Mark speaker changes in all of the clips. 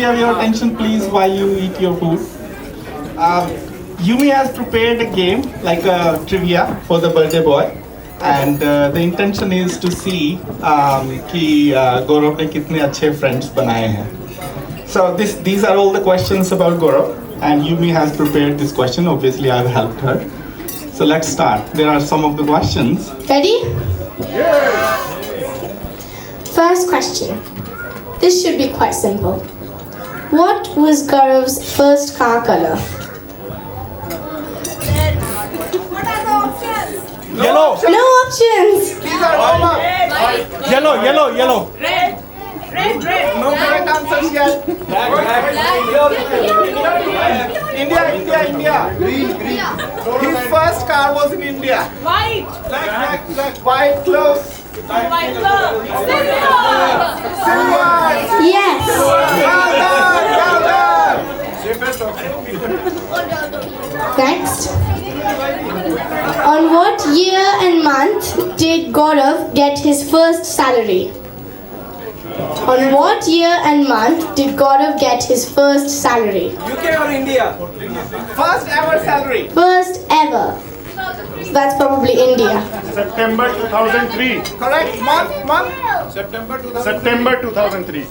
Speaker 1: have your attention, please, while you eat your food? Yumi has prepared a game, like a trivia for the birthday boy. And the intention is to see कि गौरव ने कितने अच्छे friends बनाए हैं. So these are all the questions about Gaurav, and Yumi has prepared this question. Obviously, I've helped her. So let's start. There are some of the questions.
Speaker 2: Ready? First question. This should be quite simple. What was Gaurav's first car color?
Speaker 3: Yellow.
Speaker 2: No options.
Speaker 1: These are normal.
Speaker 3: Yellow.
Speaker 1: No correct answers yet. India. His first car was in India.
Speaker 4: White.
Speaker 1: Black. White clothes. Silver.
Speaker 2: Yes.
Speaker 1: Well done.
Speaker 2: Next. On what year and month did Gaurav get his first salary? On what year and month did Gaurav get his first salary?
Speaker 3: UK or India?
Speaker 1: First ever salary.
Speaker 2: First ever. That's probably India.
Speaker 5: September 2003.
Speaker 1: Correct. Month.
Speaker 5: September 2003.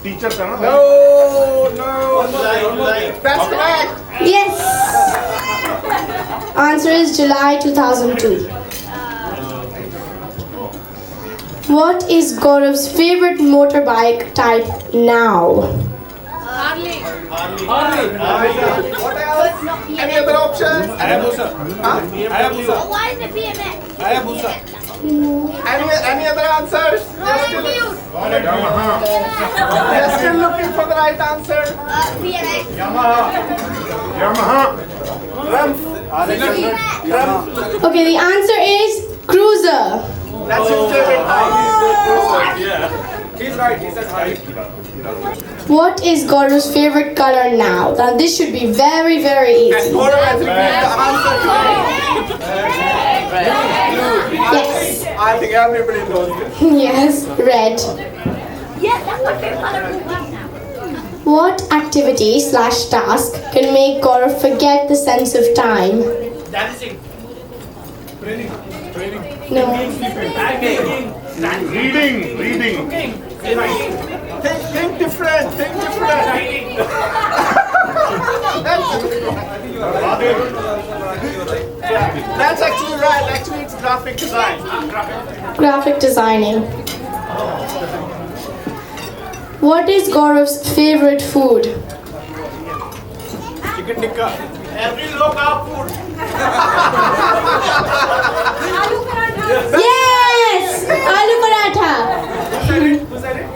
Speaker 5: Teacher का ना?
Speaker 1: No. That's correct.
Speaker 2: Yes. Answer is July 2002. What is Gaurav's favorite motorbike type now?
Speaker 4: Harley.
Speaker 1: What else? Any other options?
Speaker 3: Hayabusa.
Speaker 4: Why is the BMX?
Speaker 3: Hayabusa.
Speaker 1: Any other answers? They're still looking for the right answer.
Speaker 4: BMX.
Speaker 5: Yamaha.
Speaker 2: Okay, the answer is Cruiser.
Speaker 1: That's his favorite bike.
Speaker 3: He's right. He said right.
Speaker 2: What is Gaurav's favorite color now? Now this should be very, very
Speaker 1: And
Speaker 2: easy.
Speaker 1: Gaurav has revealed the answer today.
Speaker 2: Yes.
Speaker 1: I think everybody knows this.
Speaker 2: Yes, red.
Speaker 4: Yes, that's my favorite color.
Speaker 2: What activity / task can make Gaurav forget the sense of time?
Speaker 3: Dancing.
Speaker 2: No.
Speaker 5: Reading.
Speaker 1: Think different. That's actually right. Actually, it's graphic design.
Speaker 2: Graphic designing. What is Gaurav's favorite food?
Speaker 3: Chicken tikka.
Speaker 1: Every local food.
Speaker 2: Yes! Aloo paratha.
Speaker 1: Who said it?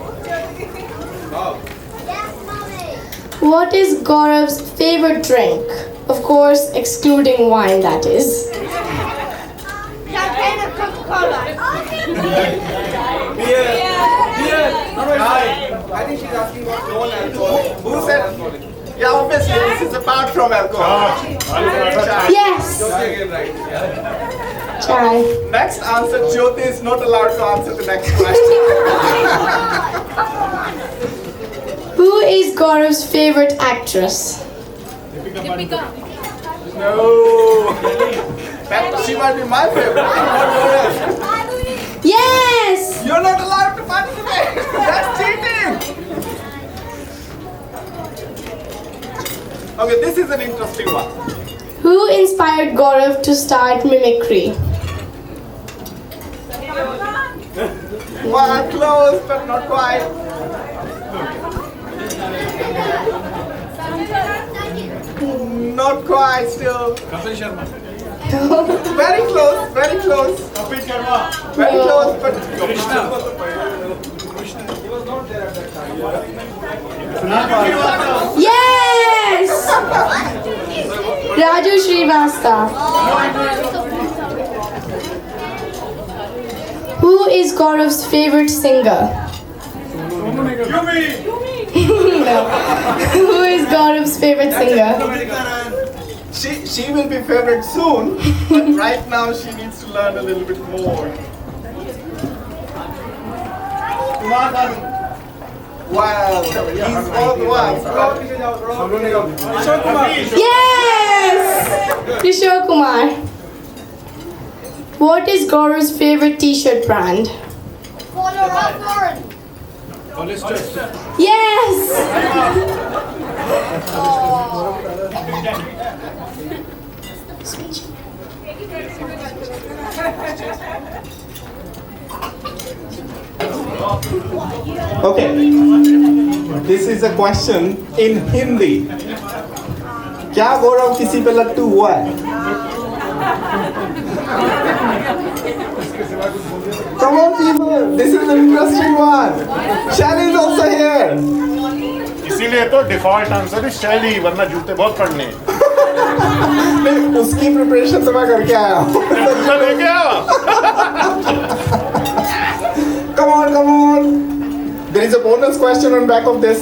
Speaker 2: What is Gaurav's favorite drink? Of course, excluding wine, that is.
Speaker 4: Champagne or Coca-Cola?
Speaker 3: Beer. I think she's asking about non-alcohol.
Speaker 1: Who said? Yeah, obviously, this is apart from alcohol. Chai.
Speaker 2: Yes!
Speaker 3: Don't say again right. Yeah.
Speaker 2: Chai.
Speaker 1: Next answer, Jyoti is not allowed to answer the next question.
Speaker 2: Who is Gaurav's favorite actress?
Speaker 1: No. That, she might be my favorite. Not yours.
Speaker 2: Yes!
Speaker 1: You're not allowed to participate. That's cheating. Okay, this is an interesting one.
Speaker 2: Who inspired Gaurav to start mimicry?
Speaker 1: Well, close, but not quite. Not quite still.
Speaker 3: Kapil Sharma.
Speaker 1: Very close, very close. Very close, but
Speaker 2: Yes! Raju Srivastava. Who is Gaurav's favorite singer? No. Who is Gaurav's favorite singer?
Speaker 1: she will be favorite soon, but right now she needs to learn a little bit more. Wow, he's one of the ones.
Speaker 2: Yes! Kishore Kumar. What is Gaurav's favorite t-shirt brand? Yes!
Speaker 1: Okay, this is a question in Hindi. क्या गौरव किसी पे लट्टू हुआ है? Come on people, this is an interesting one. Shani is also here.
Speaker 5: इसीलिए तो default answer है शैली, वरना जूते बहुत पड़ने हैं।
Speaker 1: नहीं, उसकी प्रिपरेशन तो मैं करके आया हूँ।
Speaker 5: जूता लेके आओ।
Speaker 1: Come on, come on. There is a bonus question on back of this.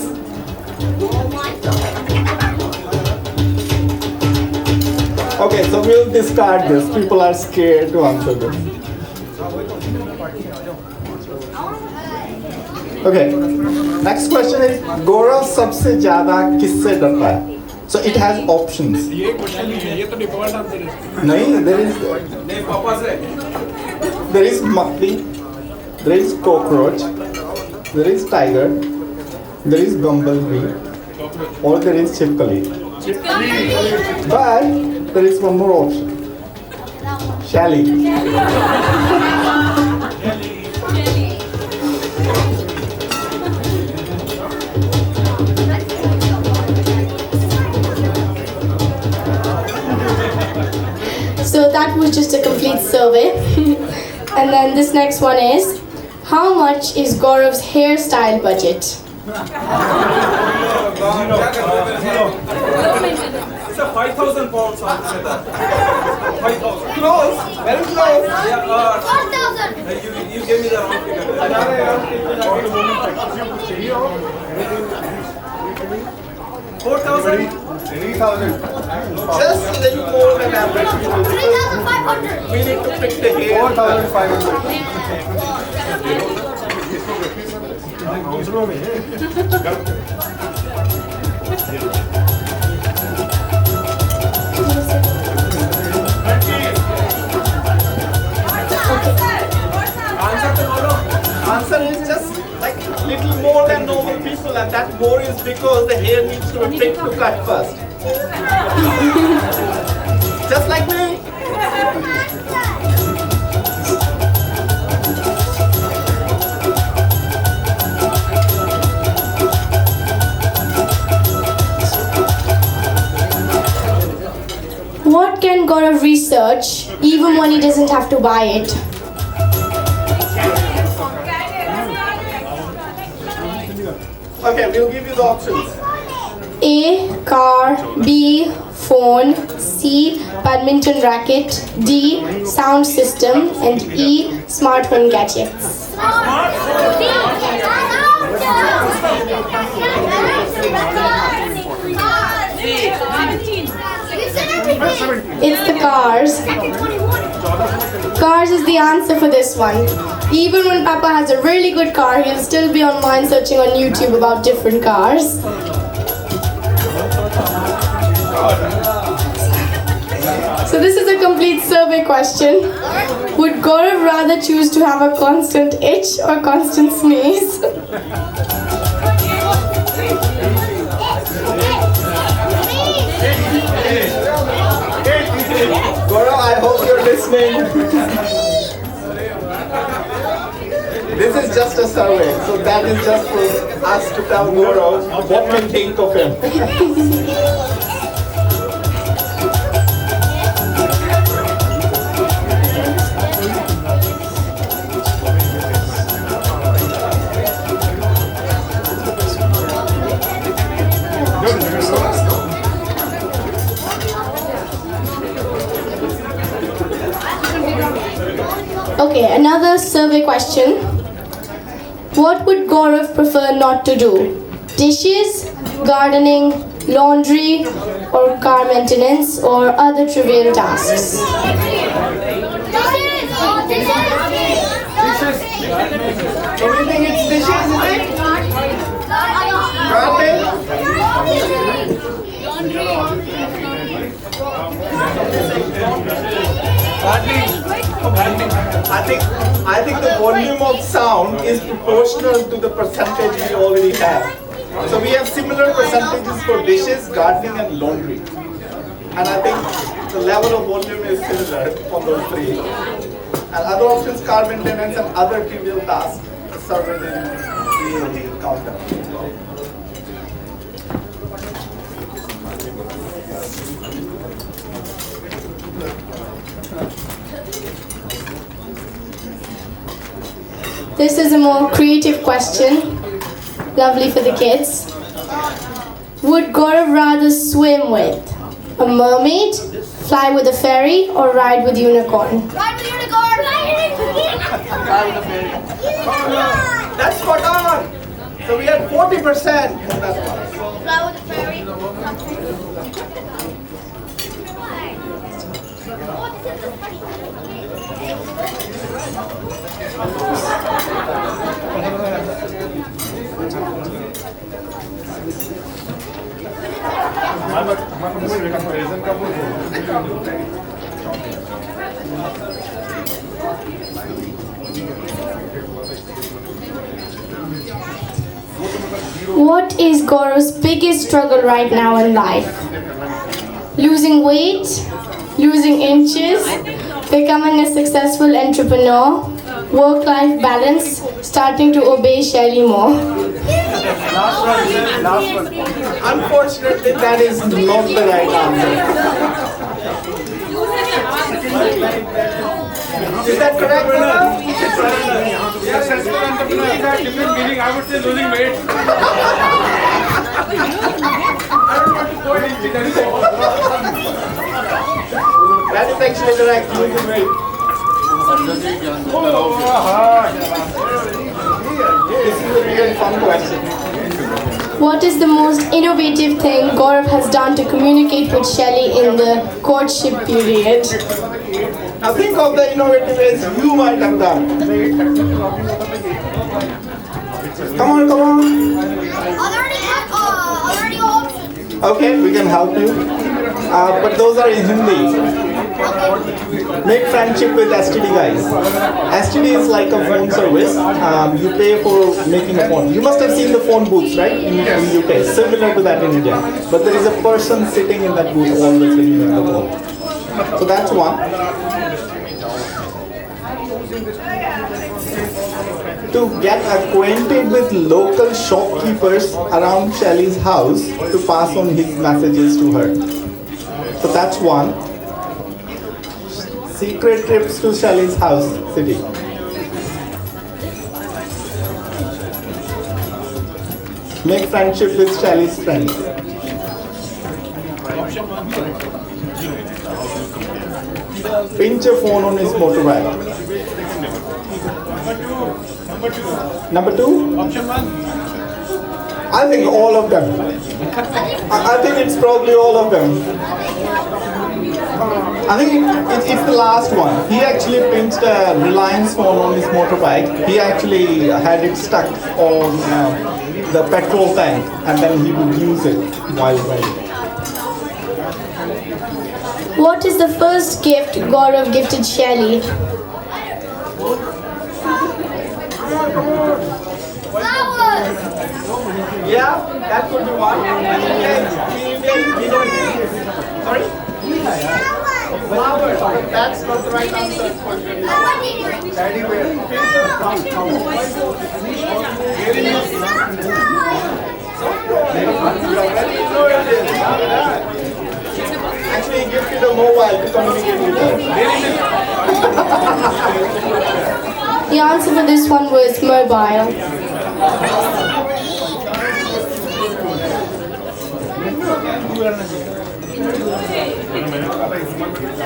Speaker 1: Okay, so we'll discard this. People are scared to answer this. Okay, next question is Gaurav सबसे ज्यादा किससे डरता है? So it has options.
Speaker 3: ये question नहीं है, ये तो डिफॉल्ट आंसर है।
Speaker 1: नहीं,
Speaker 3: नहीं पापा से।
Speaker 1: there is Makri, there is cockroach, there is tiger, there is bumblebee, or there is chipkali. But there is one more option. Shally.
Speaker 2: So that was just a complete survey. And then this next one is, how much is Gaurav's hairstyle budget?
Speaker 3: It's a 5,000 pounds answer. 5,000.
Speaker 1: Close, very close.
Speaker 3: Yeah,
Speaker 4: 4,000.
Speaker 3: you gave me the wrong figure. 4,000.
Speaker 5: 3,000.
Speaker 1: Just a little more than average.
Speaker 4: 3,500.
Speaker 1: We need to pick the hair.
Speaker 5: 4,500.
Speaker 1: Answer is just like little more than normal people, and that more is because the hair needs to be picked to cut first. Just like me.
Speaker 2: What can Gaurav research even when he doesn't have to buy it?
Speaker 1: Okay, we'll give you the options.
Speaker 2: A. Car. B. Phone. C. Badminton racket. D. Sound system. And E. Smart home gadgets. It's the cars. Cars is the answer for this one. Even when Papa has a really good car, he'll still be online searching on YouTube about different cars. So this is a complete survey question. Would Gaurav rather choose to have a constant itch or constant sneeze?
Speaker 1: Gaurav, I hope you're listening. This is just a survey, so that is just for us to tell Gaurav what we think of him.
Speaker 2: Okay, another survey question. What would Gaurav prefer not to do? Dishes, gardening, laundry, or car maintenance, or other trivial tasks?
Speaker 1: Do you think it's dishes, is it? I think the volume of sound is proportional to the percentage we already have. So we have similar percentages for dishes, gardening, and laundry. And I think the level of volume is similar for those three. And other options, car maintenance and other trivial tasks, served in the counter.
Speaker 2: This is a more creative question. Lovely for the kids. Would Gaurav rather swim with a mermaid, fly with a fairy, or ride with unicorn?
Speaker 4: Ride with unicorn.
Speaker 1: That's spot on! So we had 40% in that one.
Speaker 4: Fly with the fairy.
Speaker 2: What is Gaurav's biggest struggle right now in life? Losing weight, losing inches, becoming a successful entrepreneur, work-life balance, starting to obey Shelly more.
Speaker 1: Unfortunately, that is not the right answer. Is that correct, Pranav?
Speaker 3: Successful entrepreneur has got different meaning. I would say losing weight. I don't want to go into that.
Speaker 1: That is actually correct, losing weight. This is a really fun question.
Speaker 2: What is the most innovative thing Gaurav has done to communicate with Shelly in the courtship period?
Speaker 1: Now think of the innovative ways you might have done. Come on, come on.
Speaker 4: Already options.
Speaker 1: Okay, we can help you. But those are in Hindi. Make friendship with STD guys. STD is like a phone service. You pay for making a phone. You must have seen the phone booths, right? In UK. Similar to that in India. But there is a person sitting in that booth always when you make the phone. So that's one. To get acquainted with local shopkeepers around Shelly's house to pass on his messages to her. So that's one. Secret trips to Shelly's house city. Make friendship with Shelly's friends. Pinch a phone on his motorbike. Number two?
Speaker 3: Option one.
Speaker 1: I think all of them. I think it's probably all of them. I think it's the last one. He actually pinched a Reliance phone on his motorbike. He actually had it stuck on the petrol tank and then he would use it while riding.
Speaker 2: What is the first gift Gaurav gifted Shelly?
Speaker 4: Flowers.
Speaker 1: Yeah, that could be one. Sorry? Flowers. That's not the right answer. Daddy wear. Actually, he gifted a mobile to communicate with her.
Speaker 2: The answer for this one was mobile.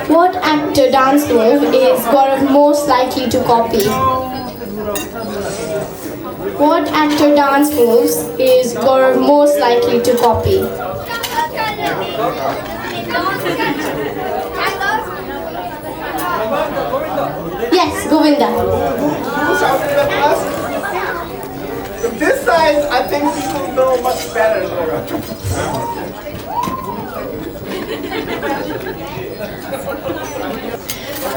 Speaker 2: What actor dance move is Gaurav most likely to copy? What actor dance moves is Gaurav most likely to copy? Yes, Govinda.
Speaker 1: Who shouted at us? This side, I think people know much better.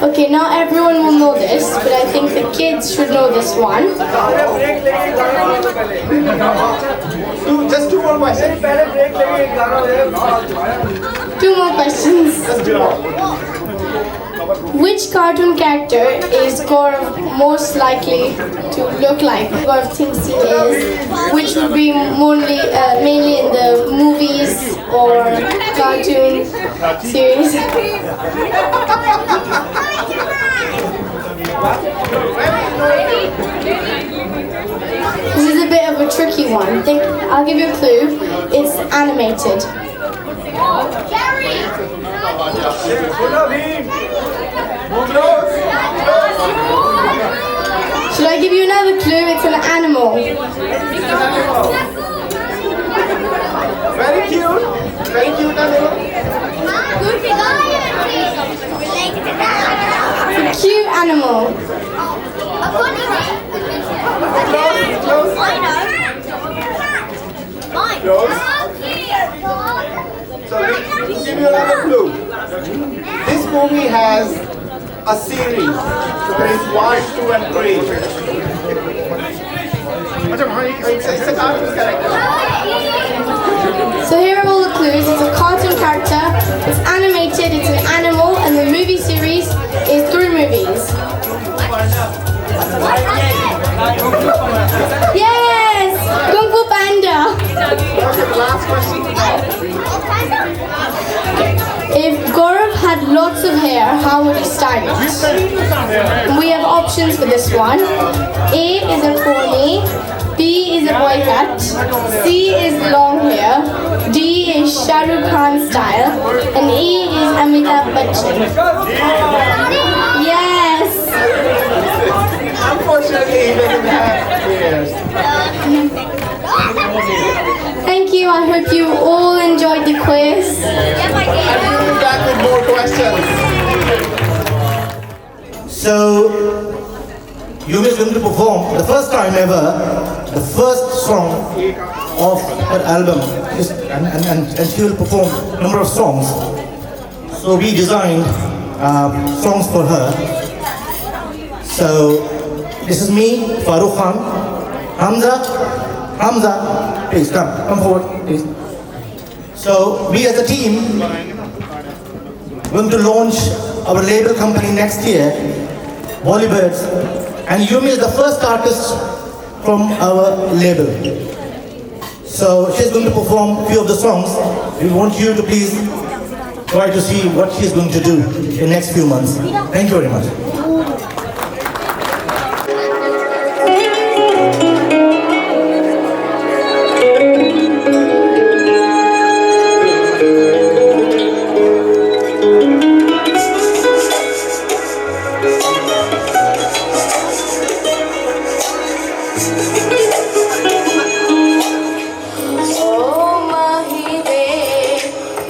Speaker 2: Okay, Okay, now everyone will know this, but I think the kids should know this one.
Speaker 1: Just two more questions.
Speaker 2: Two more questions. Which cartoon character is Gaurav most likely to look like? Gaurav thinks he is. Which would be mainly in the movies or cartoon series? This is a bit of a tricky one. I'll give you a clue. It's animated.
Speaker 4: Jerry!
Speaker 2: Should I give you another clue? It's an animal.
Speaker 1: Very cute. Very cute animal.
Speaker 2: It's a cute animal.
Speaker 1: So we'll give you another clue. This movie has a series. There is 1, 2, and 3. It's a cartoon character.
Speaker 2: So here are all the clues. It's a cartoon character, it's animated, it's an animal, and the movie series is 3 movies. Yes! Kung Fu Panda!
Speaker 1: Okay, the last question.
Speaker 2: If Gaurav had lots of hair, how would he style it? We have options for this one. A is a pony, B is a boy cut, C is long hair, D is Shah Rukh Khan style, and E is Amitabh Bachchan. Yes!
Speaker 1: Unfortunately, he doesn't have ears.
Speaker 2: Thank you. I hope you all enjoyed the quiz.
Speaker 1: I'll be back with more questions.
Speaker 6: So, Yumi is going to perform the first time ever, the first song of her album, and she will perform a number of songs. So we designed songs for her. So this is me, Farooq Khan, Hamza, please come forward, please. So we as a team going to launch our label company next year, Bollybirds, and Yumi is the first artist from our label. So she's going to perform a few of the songs. We want you to please try to see what she's going to do in the next few months. Thank you very much.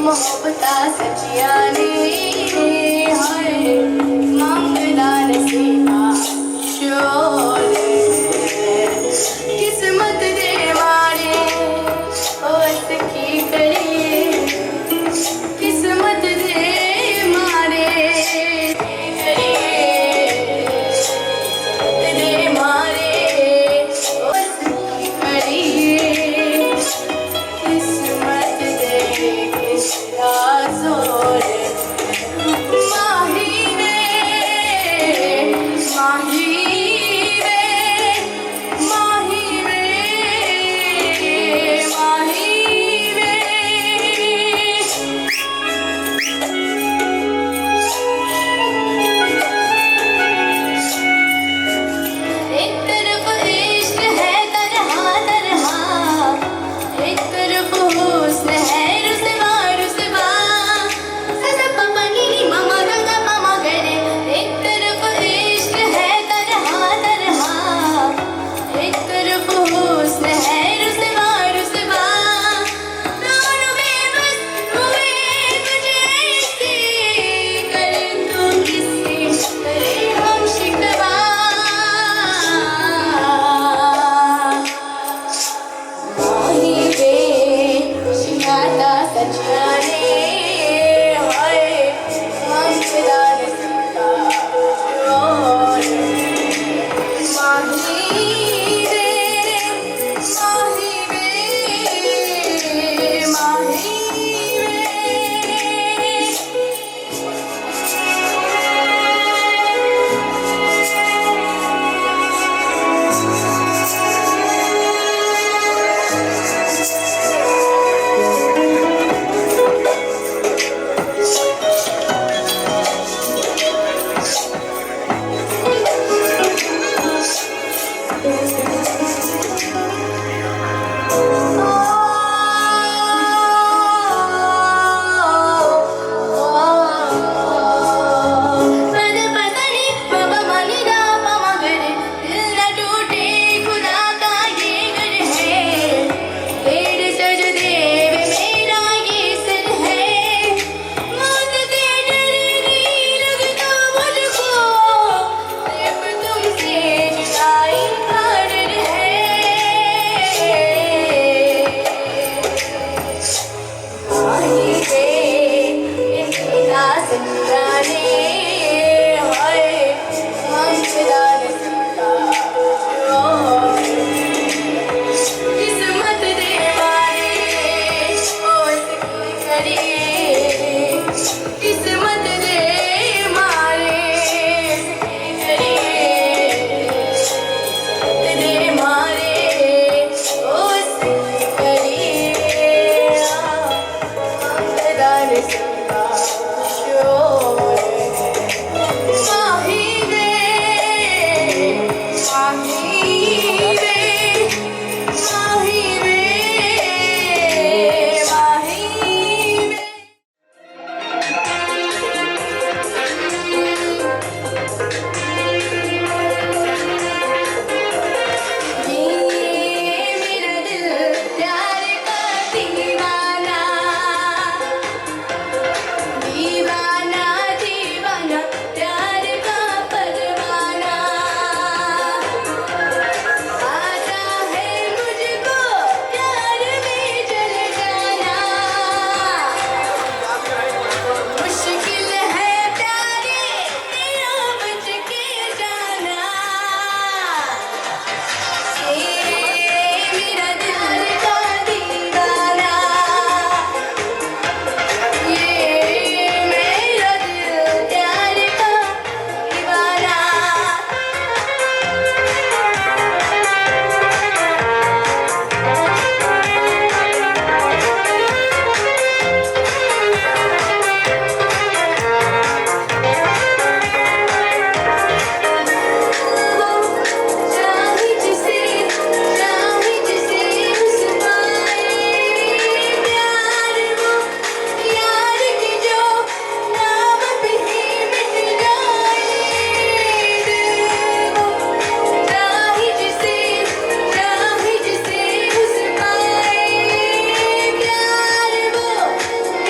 Speaker 2: मोहब्बता सचिया ने हाय मांग किस्मत दे मारे ओ करिए किस्मत दे मारे दे मारे ओ करिए दान सिवा माही रे मेरा दिल प्यार का दीवाना दीवाना दीवाना प्यार का परवाना आता है मुझको प्यार में जल जाना मुश्किल है प्यारे तेरा बच के जाना मेरा दिल का दीवाना ये मेरा दिल प्यार का दीवाना चाहे जिसे उस पाए प्यार वो यार की जो नाम पे ही मिट जाए दिल वो चाहे जिसे उस पाए प्यार वो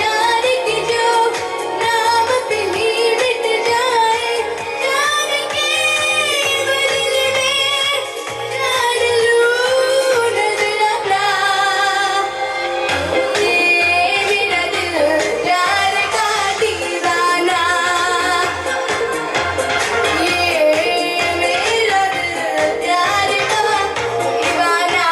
Speaker 2: यार की जो नाम पे ही मिट जाए प्यार के बदले में जान लूं नजराना ये मेरा दिल प्यार का दीवाना ये मेरा दिल प्यार का दीवाना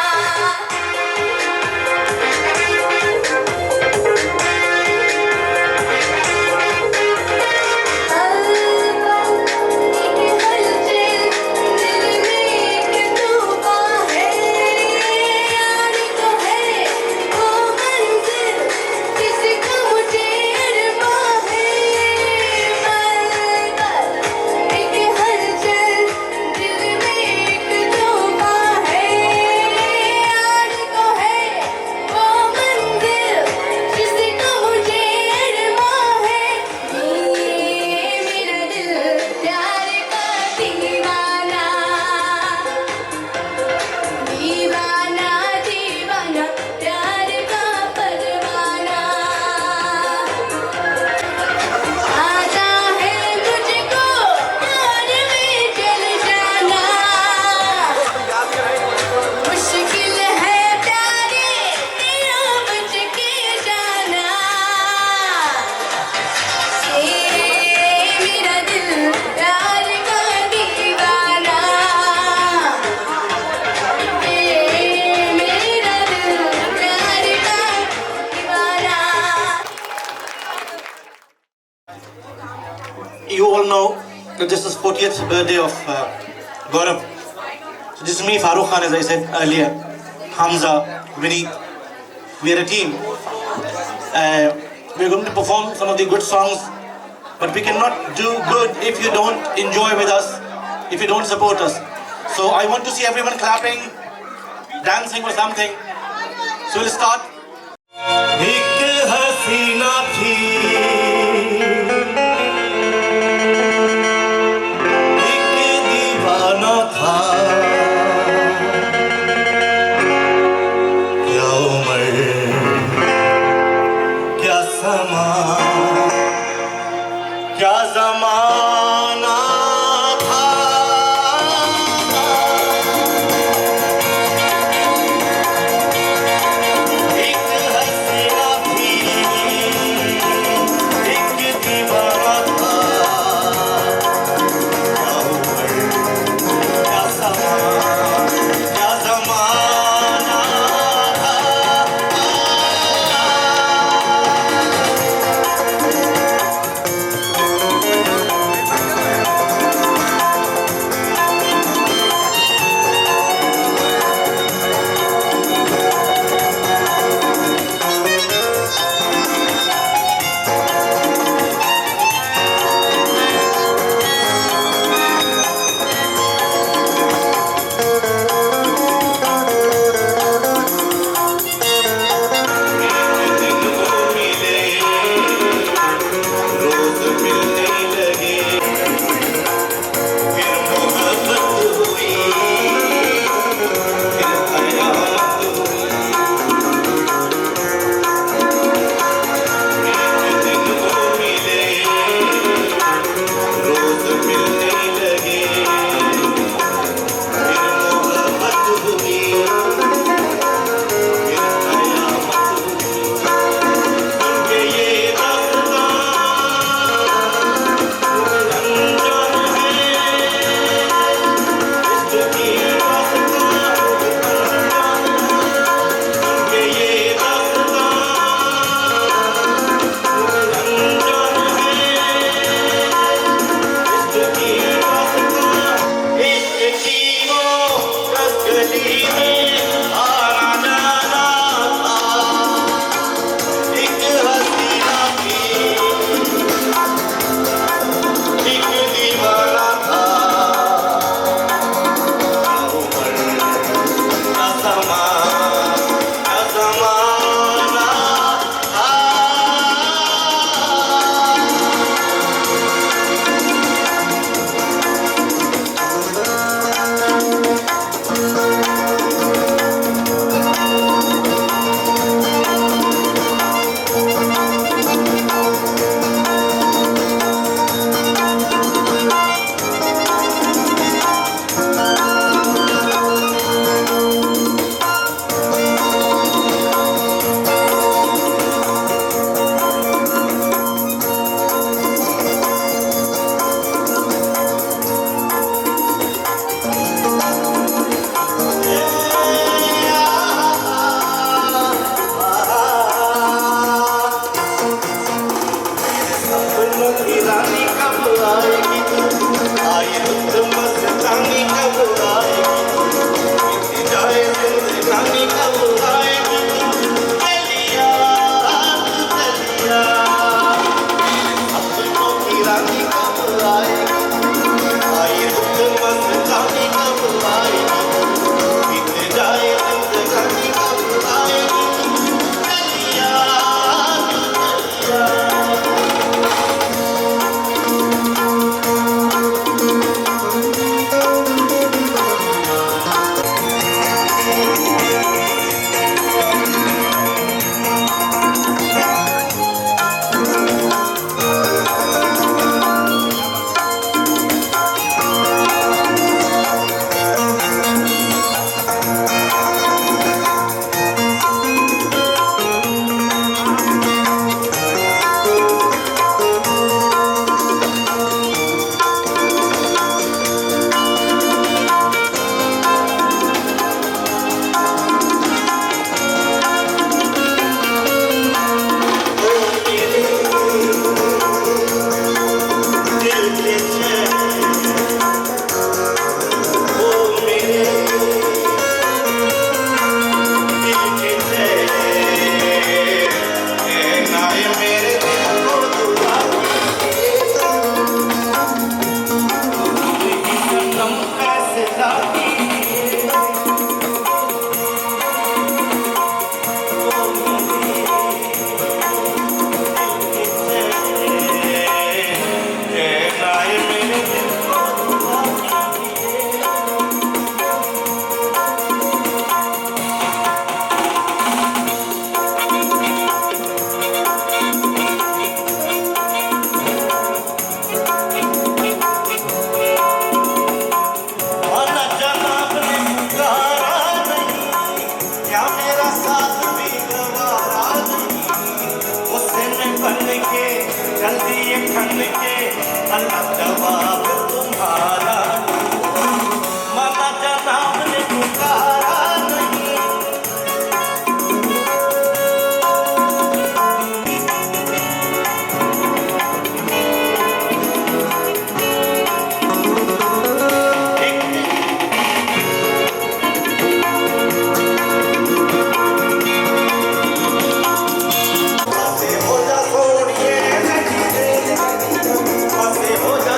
Speaker 2: दीवाना दीवाना प्यार का परवाना आता है मुझको प्यार में जल जाना मुश्किल है प्यारे तेरा बच के जाना मेरा दिल प्यार का दीवाना मेरा दिल प्यार का दीवाना
Speaker 6: You all know that this is 40th birthday of Gaurav. So this is me, Farooq Khan, as I said earlier, Hamza, Vineet. We are a team. We're going to perform some of the good songs, but we cannot do good if you don't enjoy with us, if you don't support us. So I want to see everyone clapping, dancing or something. So we'll start. एक हसीना थी क्या जमाना था एक हसीना थी एक दीवाना था क्या उम्र
Speaker 7: हो जा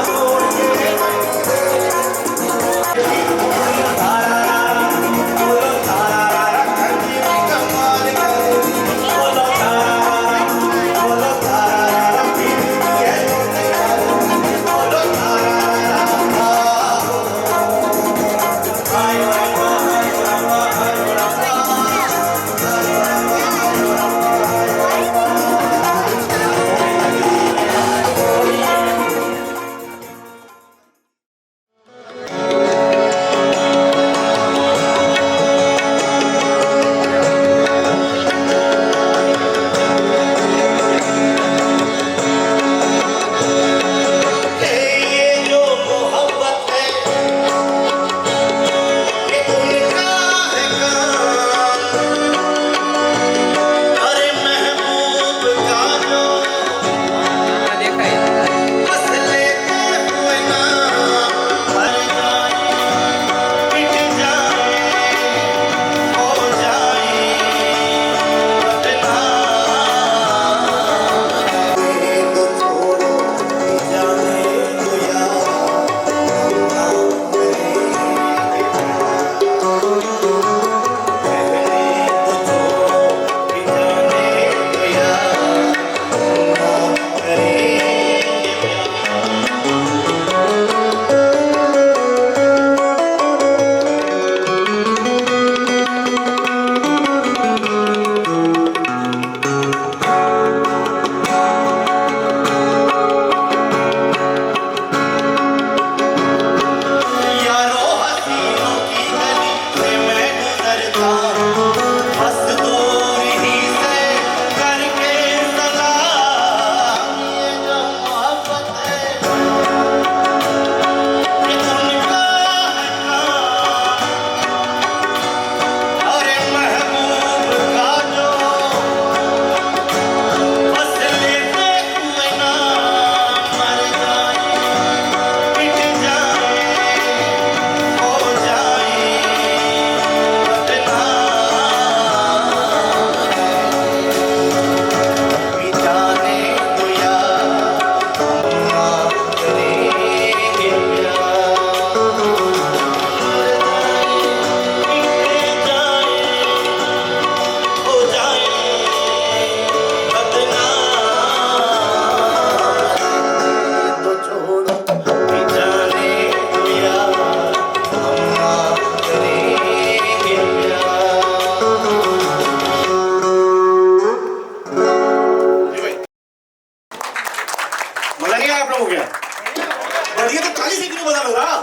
Speaker 6: ताली से क्यों बजा रहा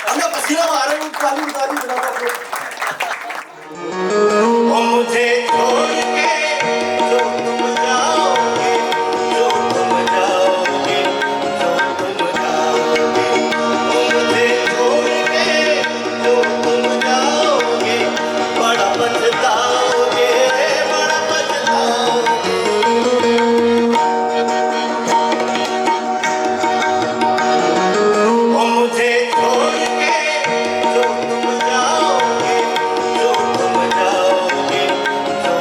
Speaker 6: हमें पसीना आ रहा है ताली ताली बजा ओ मुझे छोड़ के जो तुम जाओगे जो तुम जाओगे जो तुम जाओगे ओ मुझे छोड़ के जो तुम जाओगे बड़ा पछताओगे बड़ा पछताओगे ओ मुझे छोड़ के जो तुम जाओगे जो तुम जाओगे जो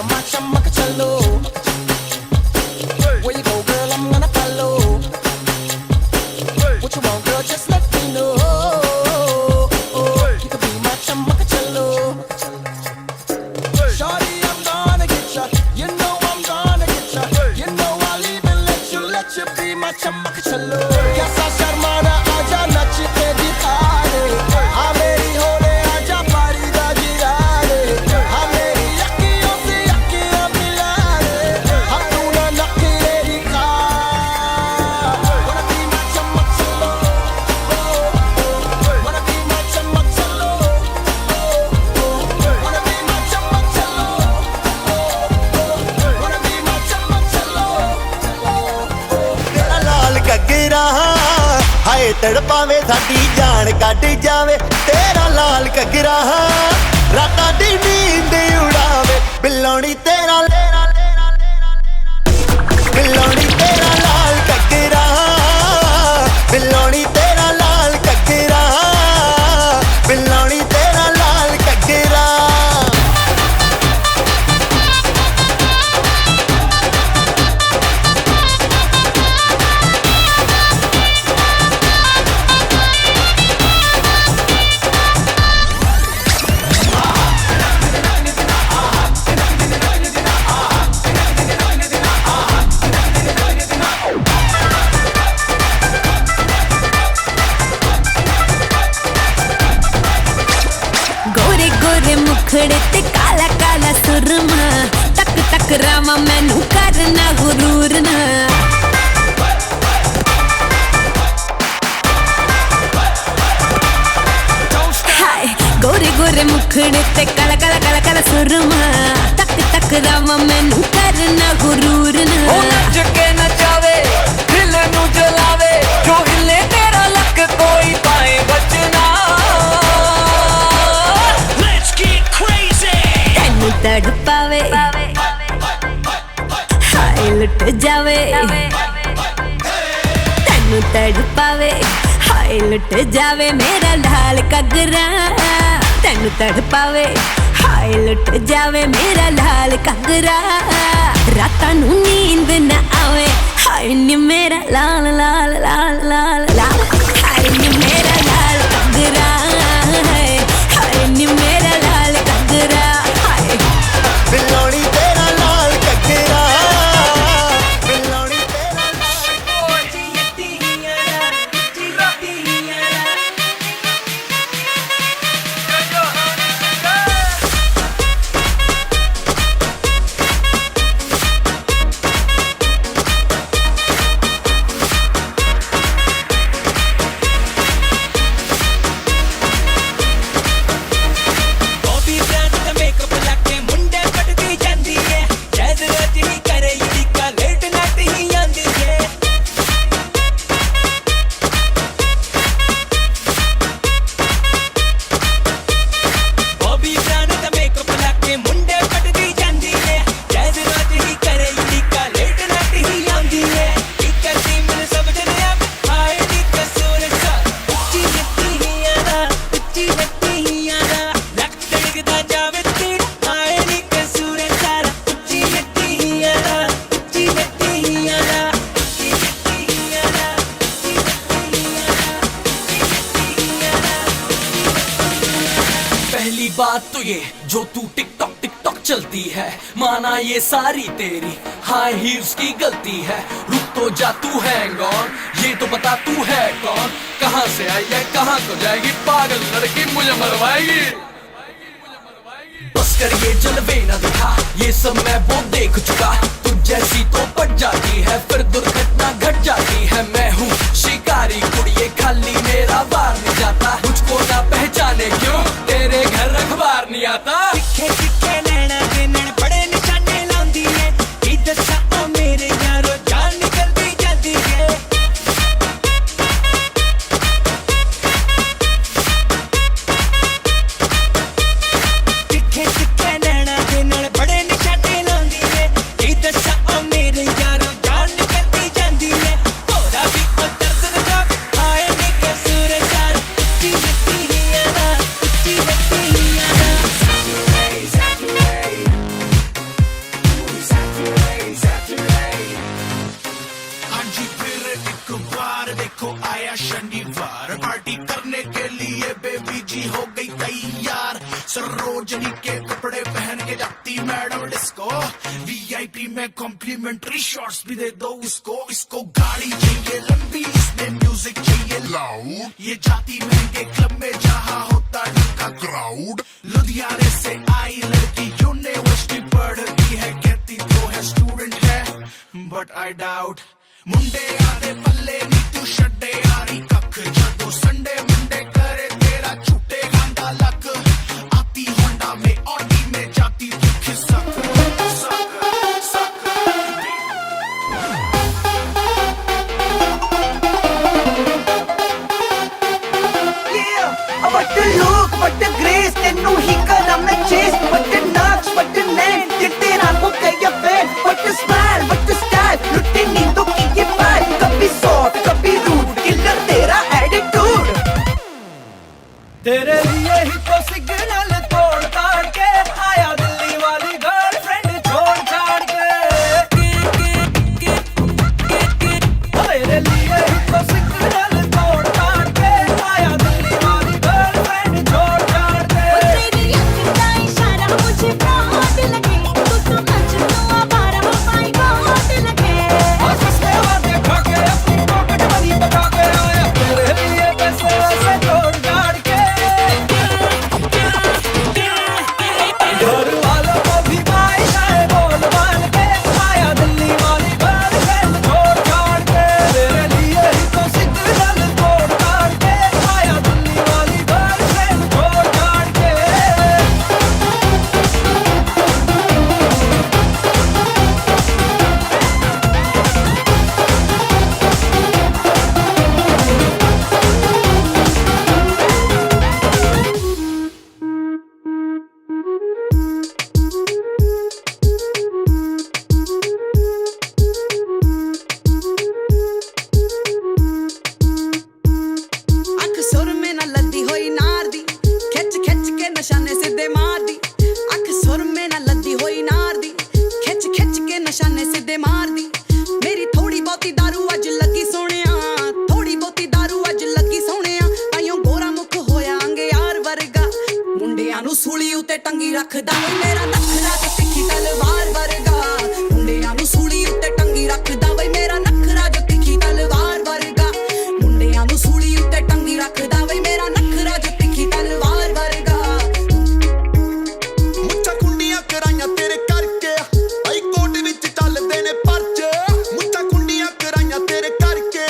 Speaker 7: my chamak chalo. Where you go, girl, I'm gonna follow. What you want, girl, just let me know. You could be my chamak chalo. Shawty, I'm gonna get ya. You know I'm gonna get ya. You know I'll even let you be my chamak chalo. Kaisa sharmana aaja nach ke dikha de. Haan meri hole aaja pari da gira de. Haan meri akhiyon se akhiyan mila de. Haan tu na nakhre dikha. Wanna be my chamak chalo. Wanna be my chamak chalo. Wanna be my chamak chalo. Wanna be my chamak chalo.
Speaker 8: तेरा लाल घग्गरा हाय तड़पावे साडी जान cut जावे तेरा लाल घग्गरा रातां दी नींद उड़ावे बिल्लोनी तेरा बिल्लोनी तेरा लाल घग्गरा बिल्लोनी तेरा लाल घग्गरा बिल्लोनी तेरा लाल घग्गरा
Speaker 9: गोरे गोरे मुखड़े ते काला काला सुरमा तक तक रामा मैनू करना गुरूर ना हाय गोरे गोरे मुखड़े ते काला काला काला काला सुरमा तक तक रामा मैनू करना गुरूर ना
Speaker 7: ओ नच के नचावे दिल नू जलावे जो हिले तेरा लक कोई पाए बचना. Let's get crazy.
Speaker 9: तैनू तड़पावे हाय लुट जावे तैनू तड़पावे हाय लुट जावे मेरा लाल घग्गरा तैनू तड़पावे हाय लुट जावे मेरा लाल घग्गरा रातां नू नींद ना आवे हाय नी मेरा लाल लाल लाल लाल लाल हाय नी मेरा लाल घग्गरा हाय नी मेरा लाल घग्गरा हाय
Speaker 8: बिल्लोनी तेरा लाल घग्गरा बिल्लोनी तेरा
Speaker 7: Bobby brand ਦਾ makeup ਲਾ ਕੇ ਮੁੰਡੇ ਕੱਢਦੀ ਜਾਂਦੀ ਏ ਜੈਜ਼ ਰੋਜ਼ ਹੀ ਕਰੇ ਯੂਨੀਕਾ ਲੇਟ ਨਾਈਟ ਹੀ ਆਂਦੀ ਏ Bobby brand ਦਾ makeup ਲਾ ਕੇ ਮੁੰਡੇ ਕੱਢਦੀ ਜਾਂਦੀ ਏ ਜੈਜ਼ ਰੋਜ਼ ਹੀ ਕਰੇ ਯੂਨੀਕਾ ਲੇਟ ਨਾਈਟ ਹੀ ਆਂਦੀ ਏ ਕੀ ਕਰਦੀ ਮੈਨੂੰ ਸਮਝ ਨਹੀਂ ਆ ਹਾਏ ਨੀ ਕਸੂਰ ਸਾ ਉੱਚੀ ਲੱਤੀ ਹੀ ਆਦਾ ਲੱਕ ਤੜਕਦਾ ਜਾਵੇ ਤੇਰਾ ਹਾਏ ਨੀ ਕਸੂਰ ਸਾਰਾ ਉੱਚੀ ਲੱਤੀ ਹੀ ਆਦਾ ਉੱਚੀ ਲੱਤੀ ਹੀ ਆਦਾ ਉੱਚੀ ਲੱਤੀ ਹੀ ਆਦਾ पहली बात तो ये जो तू टिकटॉक टिकटॉक चलती है माना ये सारी तेरी हाई हील्स की गलती है रुक तो जा तू हैंग ऑन ये तो बता तू है कौन कहाँ से आई है कहाँ को जाएगी पागल लड़की मुझे मरवाएगी बस कर ये जलवे ना दिखा ये सब मैं वो देख चुका तू जैसी तो पट जाती है फिर दुर्घटना घट जाती है मैं हूँ शिकारी कुड़िए खाली मेरा बार नहीं जाता मुझको ना पहचाने क्यों तेरे घर अखबार नहीं आता तिखे तिखे नैना दे नैन बड़े निशाने लांदी है की दसा ओ मेरे यारो जान निकलती जाती है तिखे तिखे नैना दे नैन बड़े निशाने लांदी है की दसा ओ मेरे यारो जान निकलती जाती है थोड़ा भी ओ दर्द लगा लग्जरी के कपड़े पहन के जाती मैडम डिस्को VIP में कॉम्प्लीमेंट्री शॉट्स भी दे दो उसको इसको गाड़ी चाहिए लंबी इसमें म्यूजिक चाहिए लाउड ये जाती महंगे क्लब में जहाँ होता का क्राउड लुधियाने से आई लड़की यूनिवर्सिटी पढ़ती है कहती तो है स्टूडेंट है बट आई डाउट मुंडे आदे पल्ले नी तू छड्डे यारी कख जदों संडे मुंडे करे तेरा छुट्टे गांडा लक आती होंडा में ऑडी में जाती दुख सक सक सक
Speaker 10: What the look, what the grace, tenu hi kara main chase. What the nux, what the name, dil tera ko kaya fan. What the smile, what the style, lutte neendo ki ye paal. Kabhi soft, kabhi rude, killer tera attitude. Tere liye hi to signal tod taad ke aaya Delhi wali girlfriend chhod chhad ke. Tere liye hi to signal tod taad ke aaya Delhi wali girlfriend chhod chhad ke.
Speaker 9: तेरी अख का इशारा मुझे बहुत लगे तू तो मजनू आवारा माय गॉड लगे
Speaker 10: सस्ते वादे खा के अपनी पॉकेट मनी बचा के आया तेरे लिए पैसे से जोड़ जाड़ के घर वालों को भी बाइश है बोल बाल के आया दिल्ली वाली गर्लफ्रेंड छोड़ छाड़ के तेरे लिए ही तो सिग्नल तोड़ ताड़ के आया दिल्ली वाली गर्लफ्रेंड छोड़ छाड़ के
Speaker 9: ਅੱਖ ਸੁਰ ਮੇ ਨਾ ਲੱਦੀ ਹੋਈ ਨਾਰ ਦੀ ਖਿੱਚ ਖਿੱਚ ਕੇ ਨਿਸ਼ਾਨੇ ਸਿੱਧੇ ਮਾਰਦੀ ਅੱਖ ਸੁਰ ਮੇ ਨਾ ਲੱਦੀ ਹੋਈ ਨਾਰ ਦੀ ਖਿੱਚ ਖਿੱਚ ਕੇ ਨਿਸ਼ਾਨੇ ਸਿੱਧੇ ਮਾਰਦੀ ਮੇਰੀ ਥੋੜੀ ਬਹੁਤੀ ਦਾਰੂ ਅੱਜ ਲੱਗੀ ਸੋਹਣਿਆ ਥੋੜੀ ਬਹੁਤੀ ਦਾਰੂ ਅੱਜ ਲੱਗੀ ਸੋਹਣਿਆ ਤਾਈਓ ਗੋਰਾ ਮੁਖ ਹੋਇਆਂਗੇ ਯਾਰ ਵਰਗਾ ਮੁੰਡਿਆਂ ਨੂੰ ਸੂਲੀ ਉੱਤੇ ਟੰਗੀ ਰੱਖਦਾ ਵੇ ਮੇਰਾ ਨਖਰਾ ਤੇ ਤਿੱਖੀ ਤਲਵਾਰ ਵਰਗਾ ਮੁੰਡਿਆਂ ਨੂੰ ਸੂਲੀ ਉੱਤੇ ਟੰਗੀ ਰੱਖਦਾ ਵੇ ਮੇਰਾ ਨਖਰਾ ਜੋ ਤਿੱਖੀ ਤਲਵਾਰ ਵਰਗਾ ਮੁੰਡਿਆਂ ਨੂੰ ਸੂਲੀ ਉੱਤੇ ਟੰਗੀ ਰੱਖਦਾ ਵੇ ਮੇਰਾ ਨਖਰਾ ਜੋ ਤਿੱਖੀ ਤਲਵਾਰ ਵਰਗਾ
Speaker 8: ਮੁੱਛਾਂ ਕੁੰਡੀਆਂ ਕਰਾਈਆਂ ਤੇਰੇ ਕਰਕੇ ਹਾਈ ਕੋਰਟ ਵਿੱਚ ਚੱਲਦੇ ਨੇ ਪਰਚੇ ਮੁੱਛਾਂ ਕੁੰਡੀਆਂ ਕਰਾਈਆਂ ਤੇਰੇ ਕਰਕੇ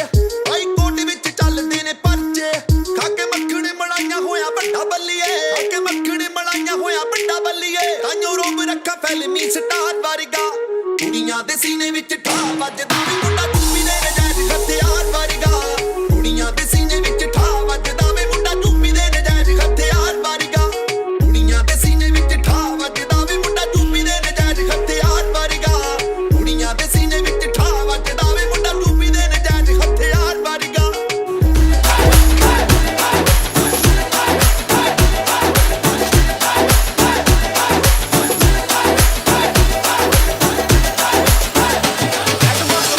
Speaker 8: ਹਾਈ ਕੋਰਟ ਵਿੱਚ ਚੱਲਦੇ ਨੇ ਪਰਚੇ ਖਾ ਕੇ ਮੱਖਣ ਮਲਾਈਆਂ ਹੋਇਆ ਵੱਡਾ ਬੱਲੀਏ ਖਾ ਕੇ ਮੱਖਣ ਮਲਾਈਆਂ ਹੋਇਆ ਵੱਡਾ ਬੱਲੀਏ ਤਾਂਯੋ ਰੋਬ ਰੱਖਾ ਫਿਲਮੀ ਸਟਾਰ ਵਰਗਾ ਕੁੜੀਆਂ ਦੇ ਸੀਨੇ ਵਿੱਚ ਠਾ ਵੱਜਦਾ ਵੀ ਮੁੰਡਾ ਚੁੱਪੀ ਦੇ ਨਜਾਇਜ਼ ਹਥਿਆਰ ਵਰਗਾ ਕੁੜੀਆਂ ਦੇ ਸੀਨੇ ਵਿੱਚ ਠਾ ਵੱਜਦਾ ਵੀ ਮੁੰਡਾ ਚੁੱਪੀ ਦੇ ਨਜਾਇਜ਼ ਹਥਿਆਰ ਵਰਗਾ ਕੁੜੀਆਂ ਦੇ ਸੀਨੇ ਵਿੱਚ ਠਾ ਵੱਜਦਾ ਵੀ ਮੁੰਡਾ ਚੁੱਪੀ ਦੇ ਨਜਾਇਜ਼ ਹਥਿਆਰ ਵਰਗਾ ਕੁੜੀਆਂ ਦੇ ਸੀਨੇ ਵਿੱਚ ਠਾ ਵੱਜਦਾ ਵੀ ਮੁੰਡਾ ਚੁੱਪੀ ਦੇ ਨਜਾਇਜ਼ ਹਥਿਆਰ ਵਰਗਾ
Speaker 7: That was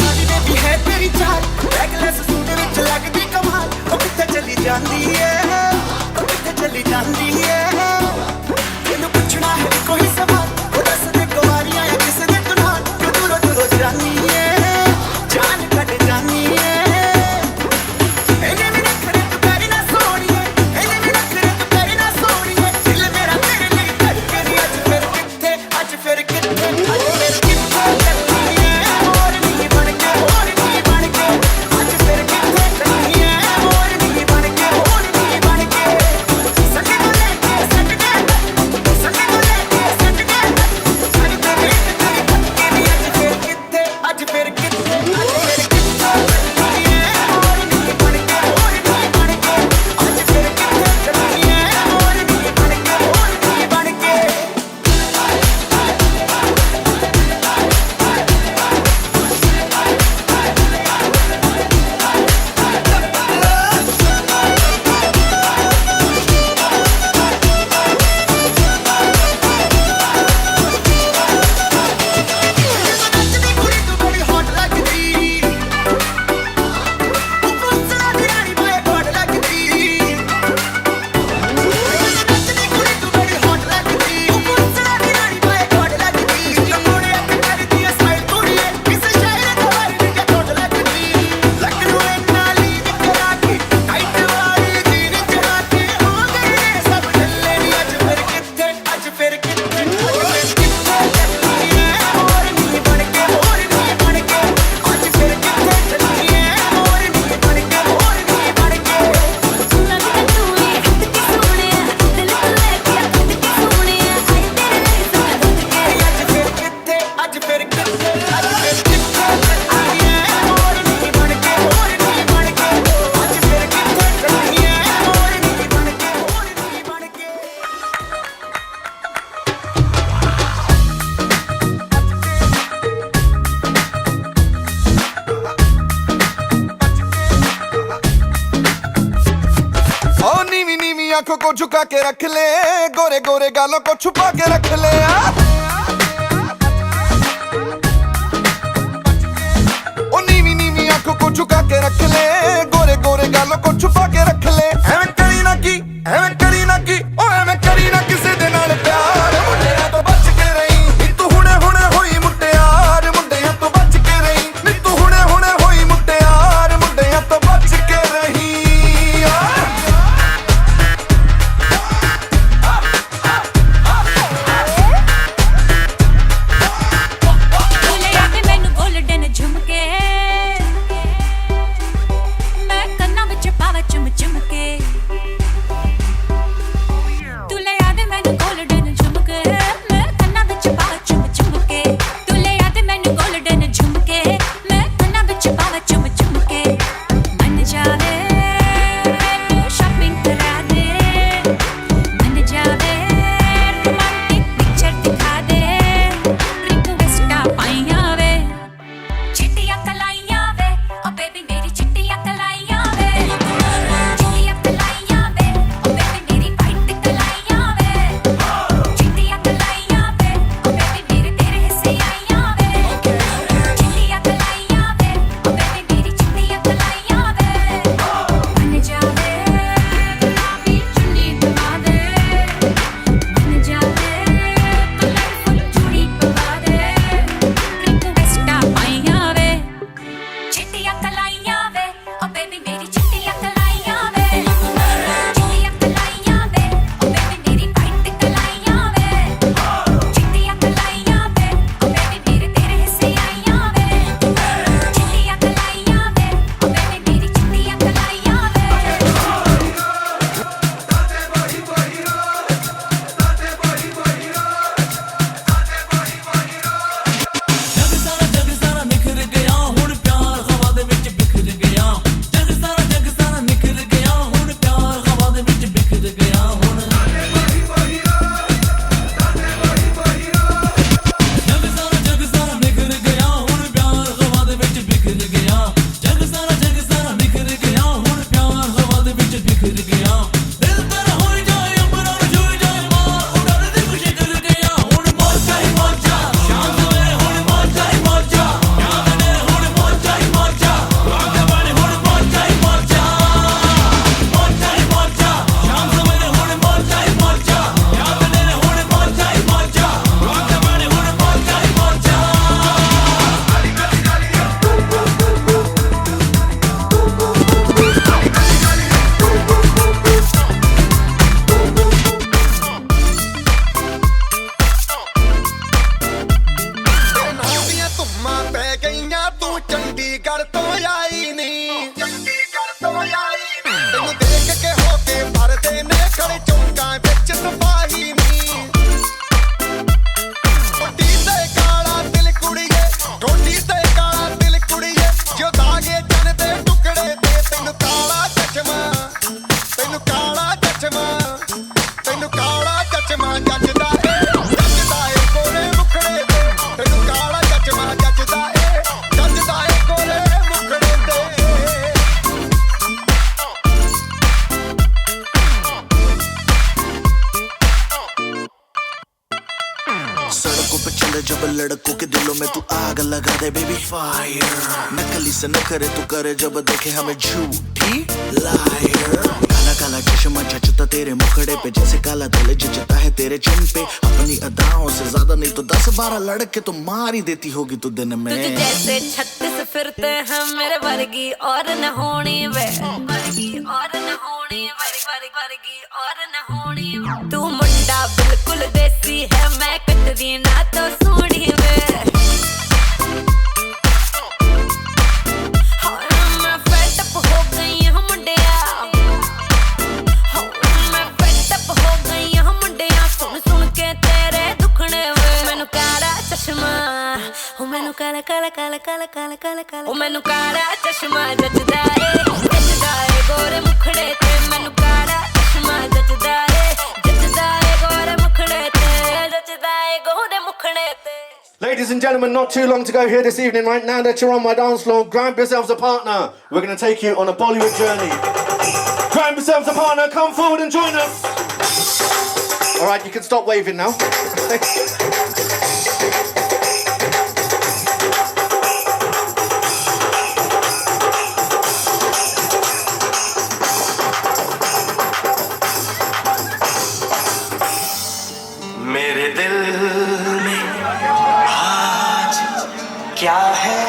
Speaker 8: आंखों को झुका के रख ले, गोरे गोरे गालों को छुपा के रख ले। ओ नीवी नीवी आंखों को झुका के रख ले, गोरे गोरे गालों को छुपा के रख ले। एवें करी ना की, एवें करी ना की, ओ एवें करी ना किसे दे नाल प्यार। मुंडिया तो बच के रही, नी तू हुणे हुणे होई मुटियार। मुंडिया तो बच के रही, नी तू हुणे हुणे होई मुटियार। मुंडिया तो बच के रही। जब लड़कों के दिलों में तू आग लगा दे बेबी फायर। नकली से न करे तू करे जब देखे हमें झूठी लायर। काला काला चश्मा जचता तेरे मुखड़े पे जैसे काला दिल जचता है तेरे चिन पे। अपनी अदाओं से ज्यादा नहीं तो 10-12 लड़के तो मार ही देती होगी तू दिन में।
Speaker 9: तुझे जैसे 36 फिरते हैं मेरे वर्गी और न होनी वे, वर्गी और न होनी वर्गी और न होनी। तू मुंडा बिल्कुल देसी है, मैं कटदी ना तो सोनी वे। मैं फेड अप हो गई हूँ मुंडिया, मैं फेड अप हो गई हूँ मुंडिया। सुन सुन के तेरे दुखने वे। मैनू काला चश्मा, मैनू काला काला काला काला काला काला काला ओ मैनू काला चश्मा जचदा ए गोरे मुखड़े ते मैनू काला चश्मा जचदा ए गोरे मुखड़े ते जचदा ए गोरे मुखड़े ते.
Speaker 5: Ladies and gentlemen, not too long to go here this evening. Right now that you're on my dance floor, grab yourselves a partner. We're going to take you on a Bollywood journey. Grab yourselves a partner, come forward and join us. All right, you can stop waving now.
Speaker 7: मेरे दिल में आज क्या है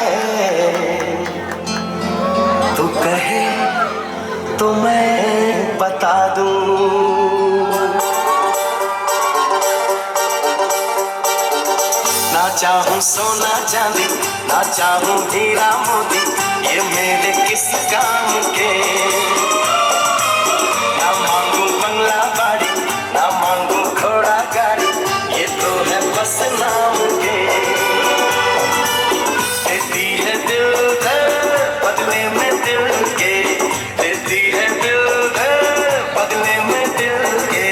Speaker 7: तू कहे तो मैं बता दूं ना चाहूं सोना चांदी ना चाहूं हीरा मोती ये मेरे किस काम के ना मांगू बंगला बाड़ी ना मांगू घोड़ा गाड़ी ये तो है बस नाम के देती है दिल बदले में दिल के देती है दिल बदले में दिल के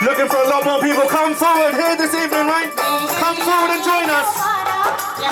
Speaker 7: Looking for a lot more people. Come forward here this evening, right? Come forward and join us.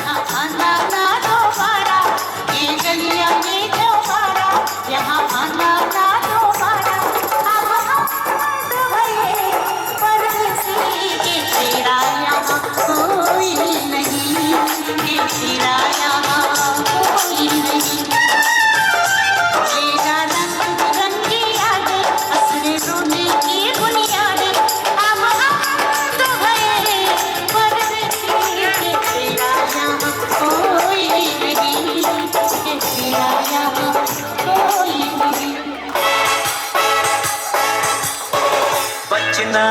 Speaker 7: बचना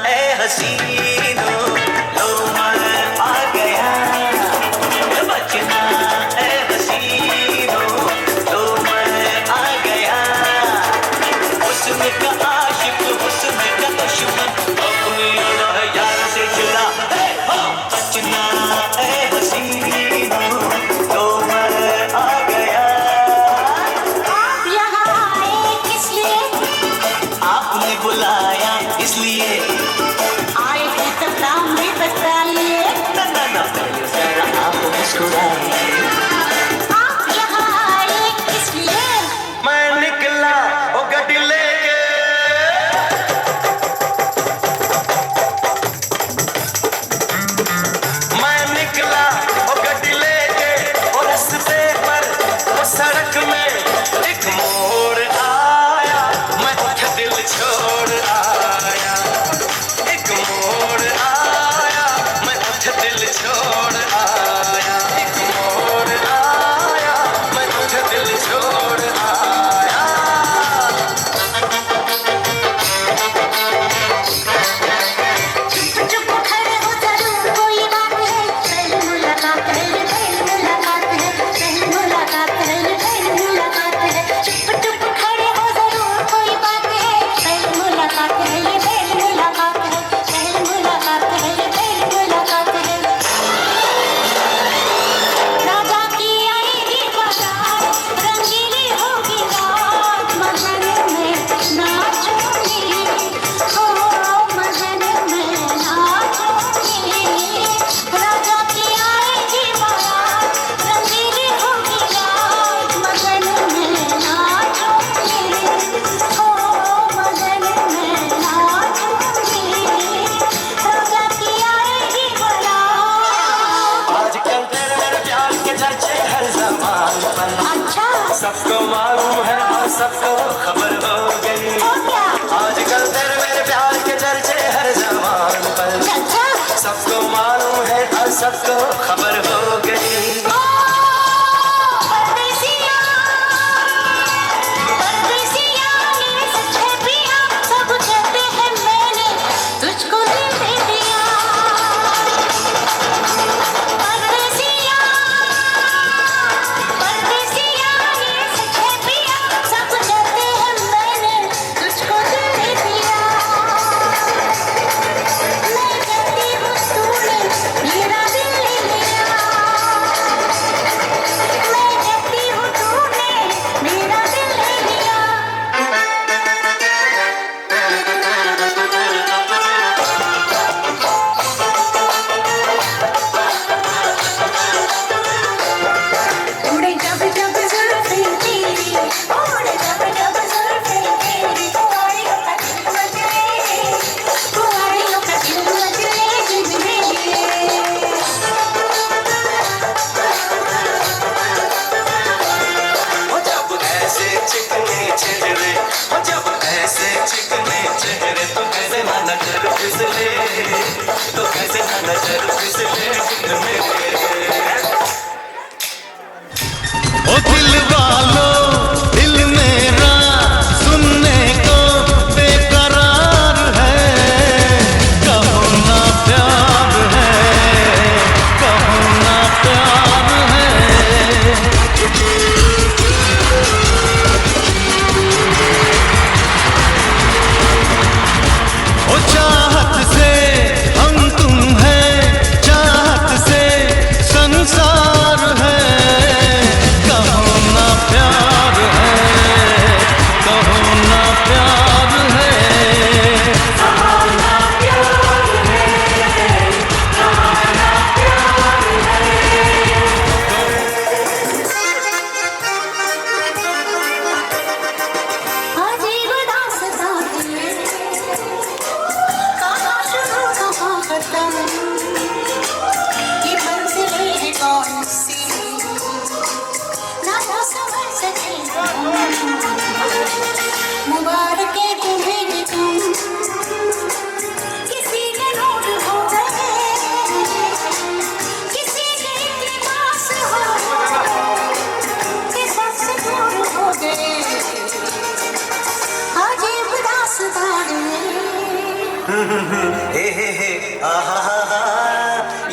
Speaker 7: ए हसीनो लो मैं आ गया बचना ए हसीनो लो मैं आ गया हुस्न का आशिक हुस्न का दुश्मन अपनी यार से चिढ़ा बचना ए हसीनो लो मैं आ गया आप यहाँ आए किस लिए आपने बुलाया इसलिए आए थे तब नाम भी बता लिए ना पहले जरा आप मुस्कुराइए आप यहाँ आए इसलिए मैं निकला ओ गड्डी लेके मैं निकला ओ गड्डी लेके और रास्ते पर वो सड़क में एक मोड़ आया मैं उठा दिल छोड़ आया एक मोड़ आया मैं उठा दिल छोड़ आया एक मोड़ आया मैं उठा दिल छोड़ आया चुप खड़े हो जरूर कोई बात है पहली मुलाकात है पहली मुलाकात है पहली मुलाकात सबको मालूम है और सबको खबर हो गई आजकल तेरे मेरे प्यार के चर्चे हर जबान पर सबको मालूम है और सबको खबर हो गई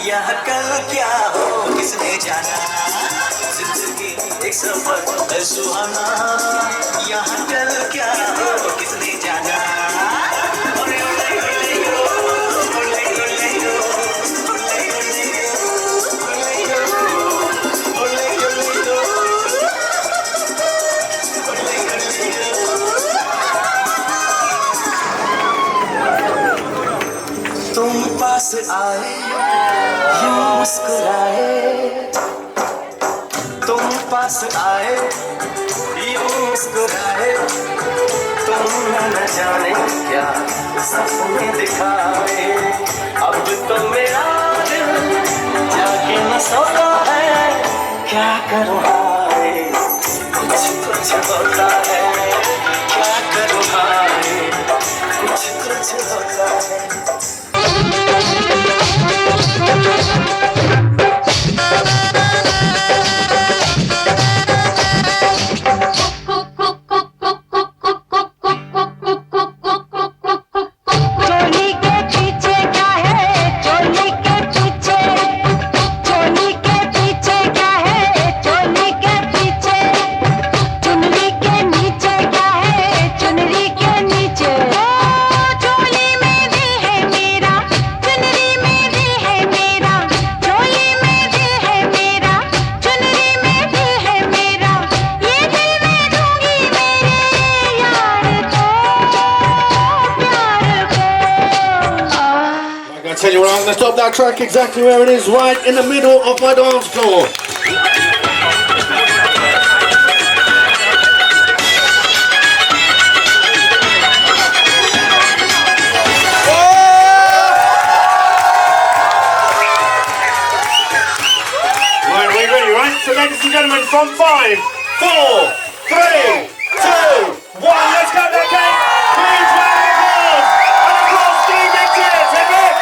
Speaker 7: यह कल क्या हो किसने जाना जिंदगी एक सफर है सुहाना यह कल क्या हो किसने जाना तुम पास आए यूं मुस्कुराए तुम पास आए यूं मुस्कुराए तुमने न जाने क्या सपने दिखाए अब तो मेरा दिल जाके न सोता है क्या करूँ हाय कुछ कुछ होता है क्या करूँ हाय कुछ कुछ होता है
Speaker 5: Tell you what, I'm going to stop that track exactly where it is, right in the middle of my dance floor. Right, are we ready, right? So ladies and gentlemen, from 5, 4, 3, 2, 1. Let's cut that cake. Please round of applause. And of course, 3 big cheers. Hip hip.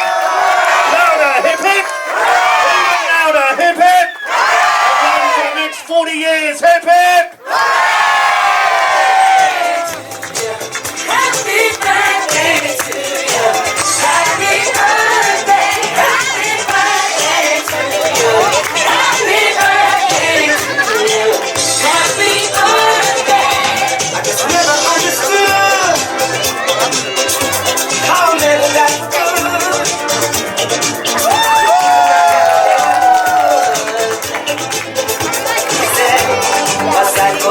Speaker 5: Louder, hip hip. Even louder, hip hip. And on to the next 40 years, hip hip.
Speaker 10: What's that?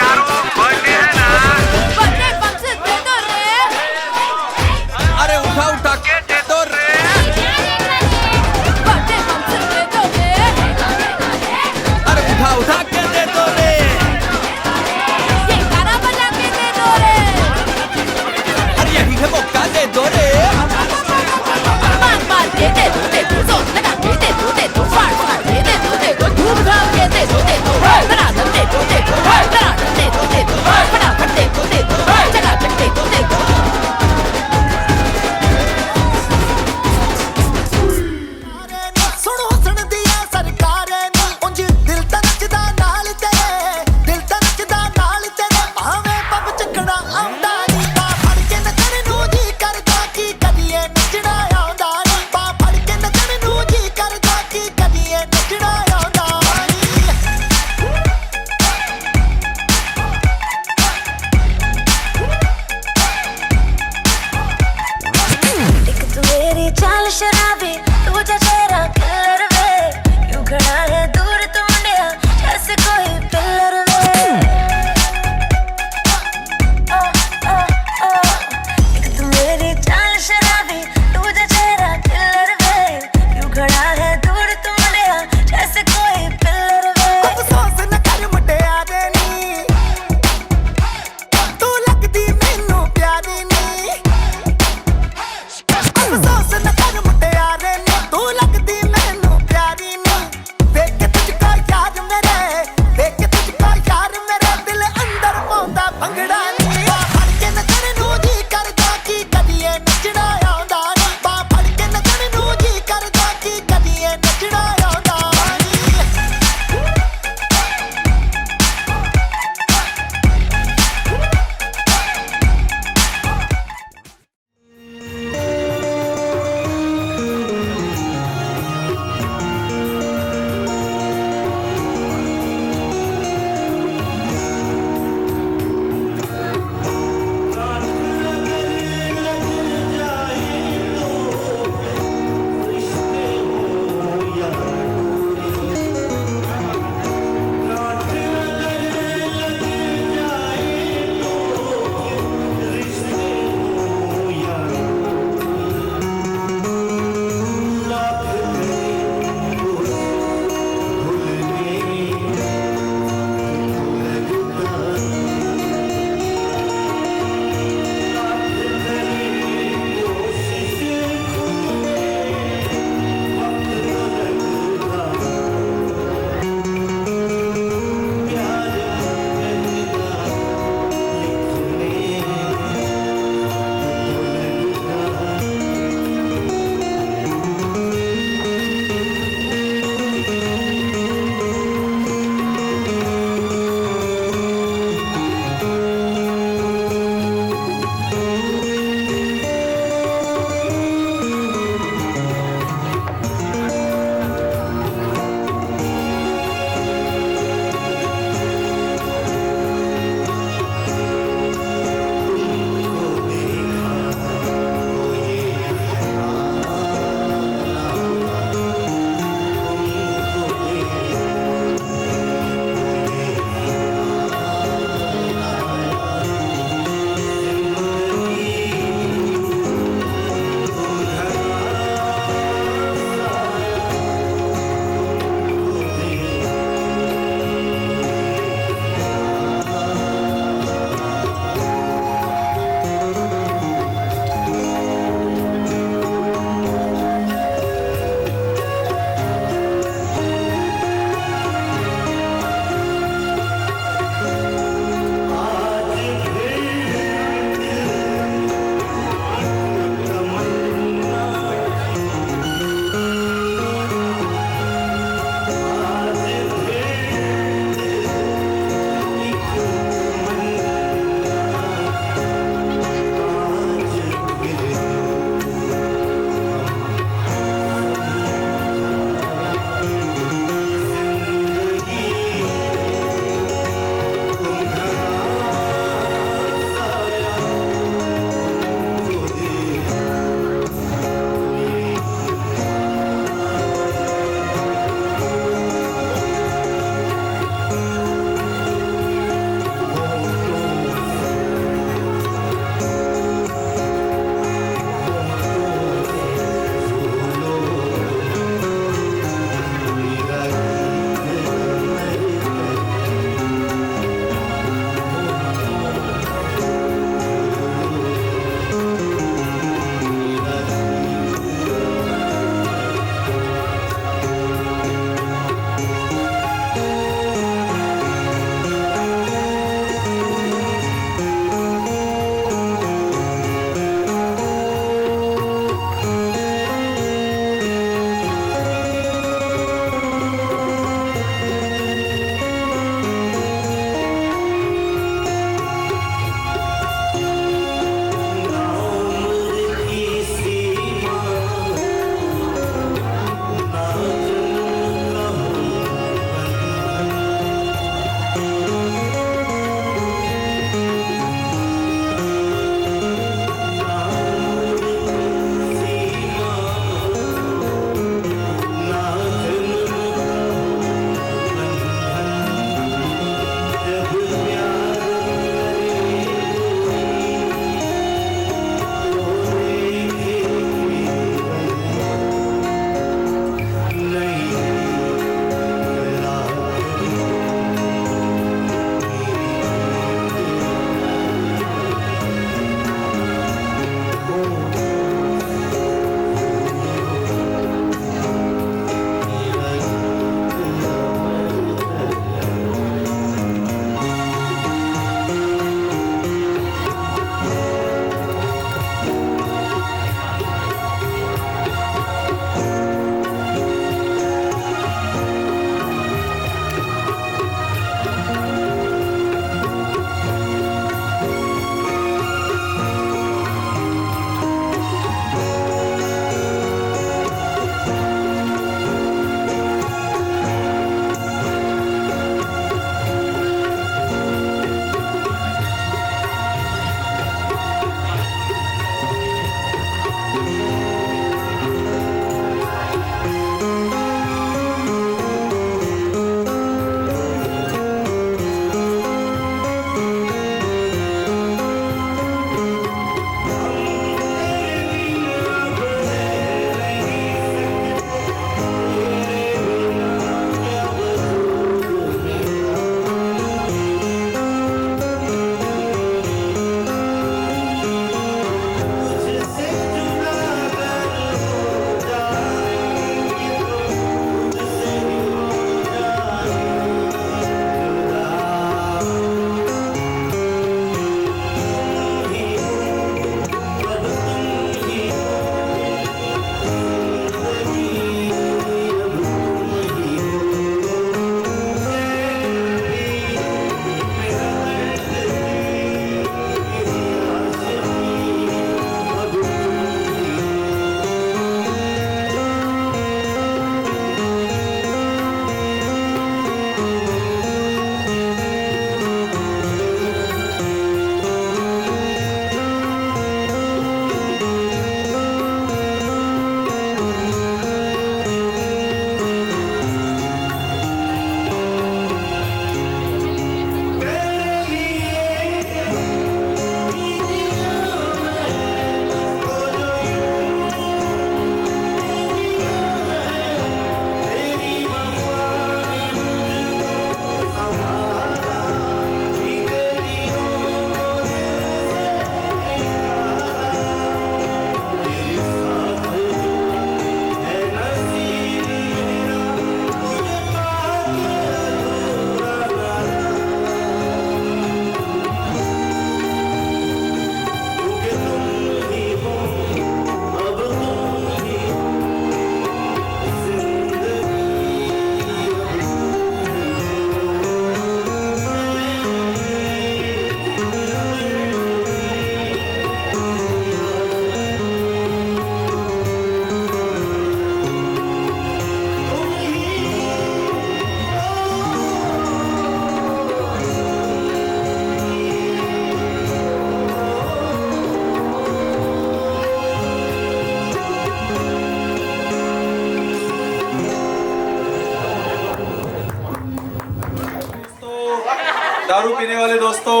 Speaker 3: दारू पीने वाले दोस्तों,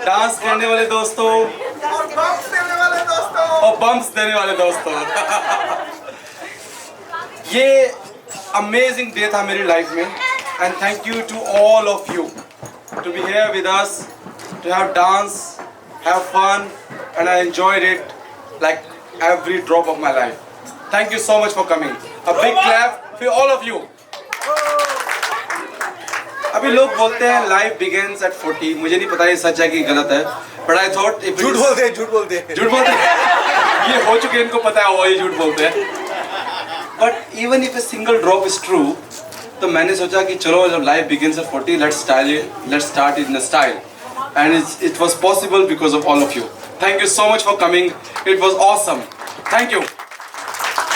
Speaker 3: dance करने वाले दोस्तों और bumps देने वाले दोस्तों। ये अमेजिंग डे था मेरी लाइफ में and thank you to all of you to be here with us, to have dance, have fun and I enjoyed it like every drop of my life. Thank you so much for coming. A big clap for all of you. अभी लोग बोलते हैं life begins at 40. मुझे नहीं पता ये सच है कि गलत है. But I thought if
Speaker 5: झूठ बोलते हैं।
Speaker 3: ये हो चुके इनको पता है वो ये झूठ बोलते हैं. But even if a single drop is true, तो मैंने सोचा कि चलो जब life begins at 40, let's start it in a style. And it was possible because of all of you. Thank you so much for coming. It was awesome. Thank you.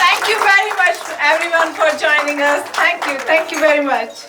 Speaker 11: Thank you very much everyone for joining us. Thank you very much.